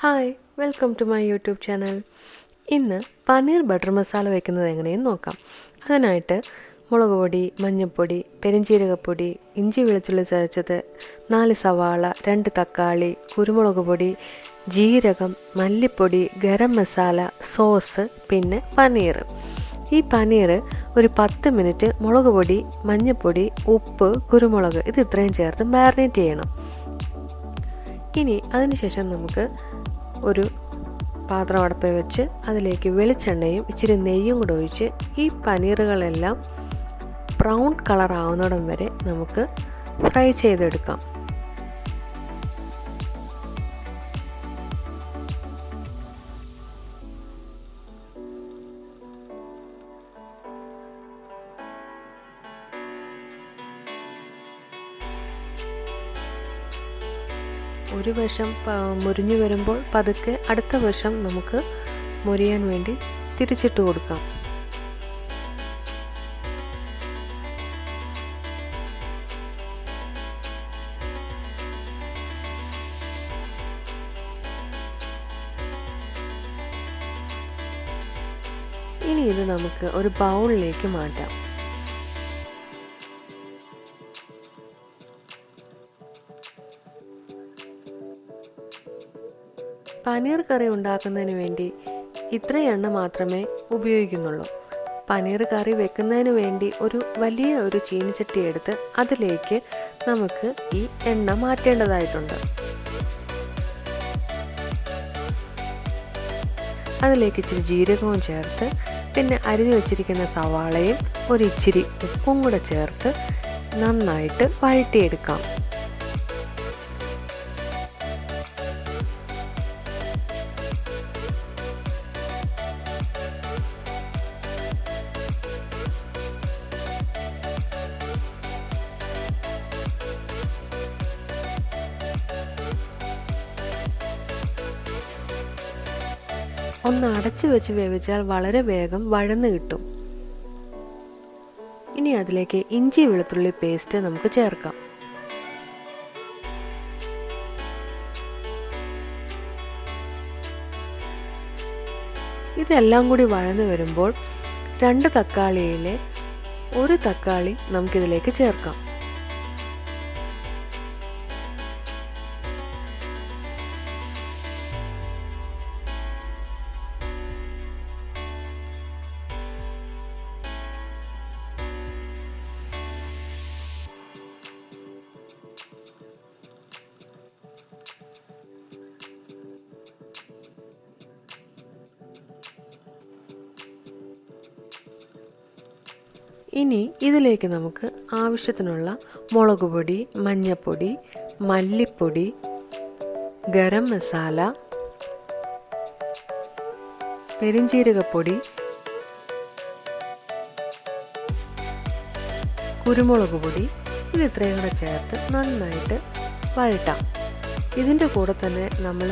Hi, welcome to my YouTube channel. ഇന്ന് paneer butter masala വയ്ക്കുന്നത് എങ്ങനെയെന്ന് നോക്കാം. അതിനായിട്ട് മുളക് പൊടി, മഞ്ഞൾപ്പൊടി, പെരുംജീരകപ്പൊടി, ഇഞ്ചി വെളുത്തുള്ളി ചതച്ചത്, 4 സവാള, 2 തക്കാളി, കുരുമുളക് പൊടി, ജീരകം, മല്ലിപ്പൊടി, ഗരം മസാല, സോസ്, പിന്നെ പനീർ. ഈ പനീർ ഒരു 10 മിനിറ്റ് മുളക് പൊടി, മഞ്ഞൾപ്പൊടി, ഉപ്പ്, കുരുമുളക് ഇത് ഇത്രയും ചേർത്ത് മാരിനേറ്റ് ചെയ്യണം. ഇനി അതിനുശേഷം നമുക്ക് ഒരു പാത്രം അടുപ്പിൽ വെച്ച് അതിലേക്ക് വെളിച്ചെണ്ണയും ഇച്ചിരി നെയ്യും കൂടെ ഒഴിച്ച് ഈ പനീറുകളെല്ലാം ബ്രൗൺ കളർ ആവുന്നിടം വരെ നമുക്ക് ഫ്രൈ ചെയ്തെടുക്കാം. ഒരു വശം മുരിഞ്ഞു വരുമ്പോൾ പതുക്കെ അടുത്ത വശം നമുക്ക് മുരിയാൻ വേണ്ടി തിരിച്ചിട്ട് കൊടുക്കാം. ഇനി ഇത് നമുക്ക് ഒരു ബൗളിലേക്ക് മാറ്റാം. പനീർ കറി ഉണ്ടാക്കുന്നതിന് വേണ്ടി ഇത്ര എണ്ണ മാത്രമേ ഉപയോഗിക്കുന്നുള്ളൂ. പനീർ കറി വെക്കുന്നതിന് വേണ്ടി ഒരു വലിയ ചീനിച്ചട്ടി എടുത്ത് അതിലേക്ക് നമുക്ക് ഈ എണ്ണ മാറ്റേണ്ടതായിട്ടുണ്ട്. അതിലേക്ക് ഇച്ചിരി ജീരകവും ചേർത്ത് പിന്നെ അരിഞ്ഞു വെച്ചിരിക്കുന്ന സവാളയും ഒരു ഇച്ചിരി ഉപ്പും കൂടെ ചേർത്ത് നന്നായിട്ട് വഴറ്റിയെടുക്കാം. ഒന്ന് അടച്ചു വെച്ച് വേവിച്ചാൽ വളരെ വേഗം വഴന്ന് കിട്ടും. ഇനി അതിലേക്ക് ഇഞ്ചി വെളുത്തുള്ളി പേസ്റ്റ് നമുക്ക് ചേർക്കാം. ഇതെല്ലാം കൂടി വഴന്ന് വരുമ്പോൾ 2 തക്കാളിയിലെ 1 തക്കാളി നമുക്കിതിലേക്ക് ചേർക്കാം. ഇനി ഇതിലേക്ക് നമുക്ക് ആവശ്യത്തിനുള്ള മുളക് പൊടി, മഞ്ഞൾപ്പൊടി, മല്ലിപ്പൊടി, ഗരം മസാല, പെരുംജീരകപ്പൊടി, കുരുമുളക് പൊടി ഇത് ഇത്രയും കൂടെ ചേർത്ത് നന്നായിട്ട് വഴറ്റാം. ഇതിൻ്റെ കൂടെ തന്നെ നമ്മൾ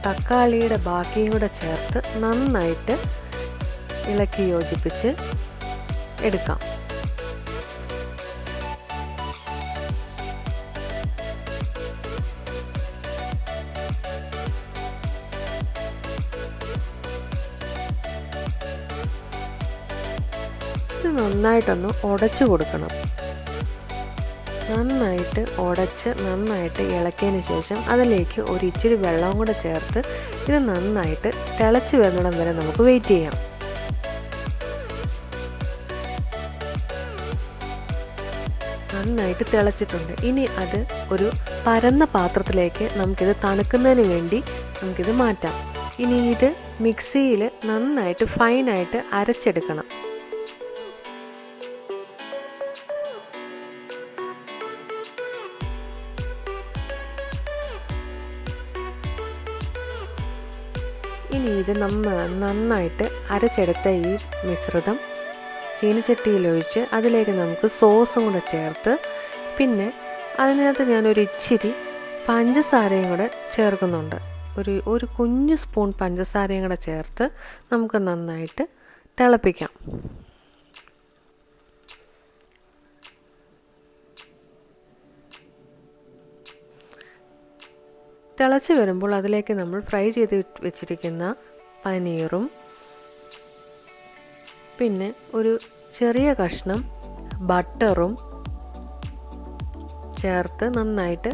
തക്കാളിയുടെ ബാക്കിയും കൂടെ ചേർത്ത് നന്നായിട്ട് ഇളക്കി യോജിപ്പിച്ച് എടുക്കാം. ഇത് നന്നായിട്ടൊന്ന് ഉടച്ചു കൊടുക്കണം. നന്നായിട്ട് ഉടച്ച് നന്നായിട്ട് ഇളക്കിയതിന് ശേഷം അതിലേക്ക് ഒരു ഇച്ചിരി വെള്ളവും കൂടെ ചേർത്ത് ഇത് നന്നായിട്ട് തിളച്ച് വരുന്നിടം വരെ നമുക്ക് വെയിറ്റ് ചെയ്യാം. നന്നായിട്ട് തിളച്ചിട്ടുണ്ട്. ഇനി അത് ഒരു പരന്ന പാത്രത്തിലേക്ക് നമുക്കിത് തണുക്കുന്നതിന് വേണ്ടി നമുക്കിത് മാറ്റാം. ഇനി ഇത് മിക്സിയിൽ നന്നായിട്ട് ഫൈനായിട്ട് അരച്ചെടുക്കണം. ഇനി ഇത് നന്നായിട്ട് അരച്ചെടുത്ത ഈ മിശ്രിതം ചീനിച്ചട്ടിയിലൊഴിച്ച് അതിലേക്ക് നമുക്ക് സോസും കൂടെ ചേർത്ത് പിന്നെ അതിനകത്ത് ഞാനൊരു ഇച്ചിരി പഞ്ചസാരയും കൂടെ ചേർക്കുന്നുണ്ട്. ഒരു കുഞ്ഞു സ്പൂൺ പഞ്ചസാരയും കൂടെ ചേർത്ത് നമുക്ക് നന്നായിട്ട് തിളപ്പിക്കാം. തിളച്ച് വരുമ്പോൾ അതിലേക്ക് നമ്മൾ ഫ്രൈ ചെയ്ത് വെച്ചിരിക്കുന്ന പനീറും പിന്നെ ഒരു ചെറിയ കഷ്ണം ബട്ടറും ചേർത്ത് നന്നായിട്ട്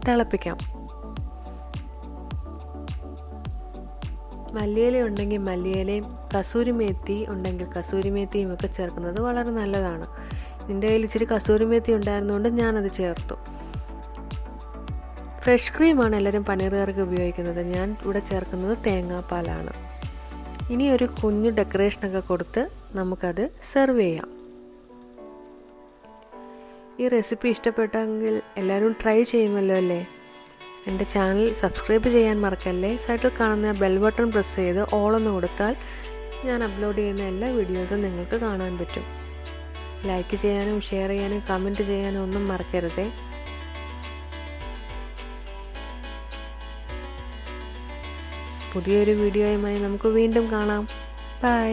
തിളപ്പിക്കാം. മല്ലിയില ഉണ്ടെങ്കിൽ മല്ലിയിലയും കസൂരി മേത്തി ഉണ്ടെങ്കിൽ കസൂരി മേത്തിയും ഒക്കെ ചേർക്കുന്നത് വളരെ നല്ലതാണ്. എൻ്റെ കയ്യിൽ ഇച്ചിരി കസൂരി മേത്തി ഉണ്ടായിരുന്നുകൊണ്ട് ഞാനത് ചേർത്തു. ഫ്രഷ് ക്രീമാണ് എല്ലാവരും പനീർ കറിക്ക് ഉപയോഗിക്കുന്നത്. ഞാൻ ഇവിടെ ചേർക്കുന്നത് തേങ്ങാപ്പാലാണ്. ഇനി ഒരു കുഞ്ഞു ഡെക്കറേഷനൊക്കെ കൊടുത്ത് നമുക്കത് സെർവ് ചെയ്യാം. ഈ റെസിപ്പി ഇഷ്ടപ്പെട്ടെങ്കിൽ എല്ലാവരും ട്രൈ ചെയ്യുമല്ലോ അല്ലേ? എൻ്റെ ചാനൽ സബ്സ്ക്രൈബ് ചെയ്യാൻ മറക്കല്ലേ. സൈഡിൽ കാണുന്ന ബെൽ ബട്ടൺ പ്രസ് ചെയ്ത് ഓൾ എന്ന് കൊടുത്താൽ ഞാൻ അപ്ലോഡ് ചെയ്യുന്ന എല്ലാ വീഡിയോസും നിങ്ങൾക്ക് കാണാൻ പറ്റും. ലൈക്ക് ചെയ്യാനും ഷെയർ ചെയ്യാനും കമൻറ്റ് ചെയ്യാനും ഒന്നും മറക്കരുതേ. പുതിയൊരു വീഡിയോയുമായി നമുക്ക് വീണ്ടും കാണാം. ബൈ.